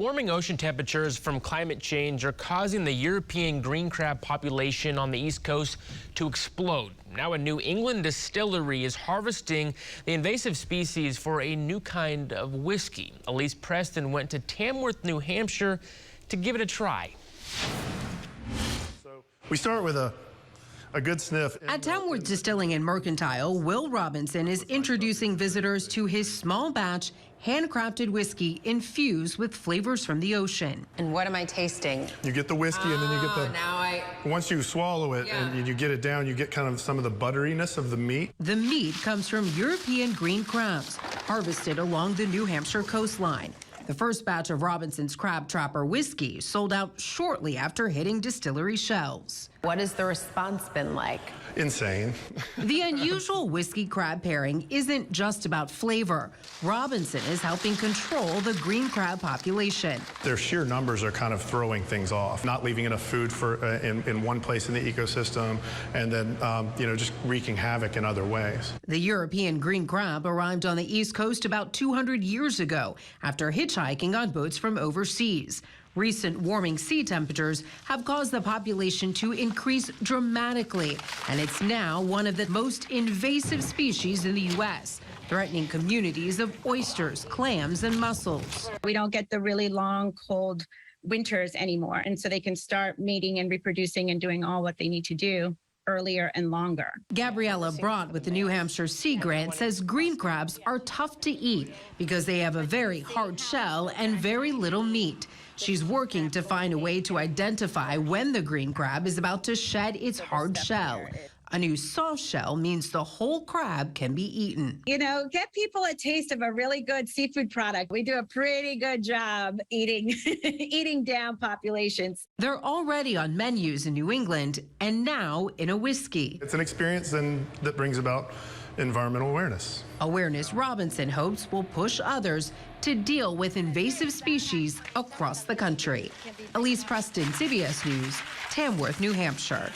Warming ocean temperatures from climate change are causing the European green crab population on the East Coast to explode. Now a New England distillery is harvesting the invasive species for a new kind of whiskey. Elise Preston went to Tamworth, New Hampshire to give it a try. So we start with a good sniff. At Tamworth Distilling and Mercantile, Will Robinson is introducing visitors to his small batch, handcrafted whiskey infused with flavors from the ocean. And what am I tasting? You get the whiskey and then you get the... Once you swallow it and you get it down, you get kind of some of the butteriness of the meat. The meat comes from European green crabs, harvested along the New Hampshire coastline. The first batch of Robinson's Crab Trapper whiskey sold out shortly after hitting distillery shelves. What has the response been like? Insane. The unusual whiskey crab pairing isn't just about flavor. Robinson is helping control the green crab population. Their sheer numbers are kind of throwing things off, not leaving enough food for in one place in the ecosystem, and then just wreaking havoc in other ways. The European green crab arrived on the East Coast about 200 years ago after hitchhiking on boats from overseas. Recent warming sea temperatures have caused the population to increase dramatically, and it's now one of the most invasive species in the U.S., threatening communities of oysters, clams, and mussels. We don't get the really long, cold winters anymore, and so they can start mating and reproducing and doing all what they need to do earlier and longer. Gabriella Brott with the New Hampshire Sea Grant says green crabs are tough to eat because they have a very hard shell and very little meat. She's working to find a way to identify when the green crab is about to shed its hard shell. A new soft shell means the whole crab can be eaten. You know, get people a taste of a really good seafood product. We do a pretty good job eating down populations. They're already on menus in New England and now in a whiskey. It's an experience that brings about environmental awareness. Awareness Robinson hopes will push others to deal with invasive species across the country. Elise Preston, CBS News, Tamworth, New Hampshire.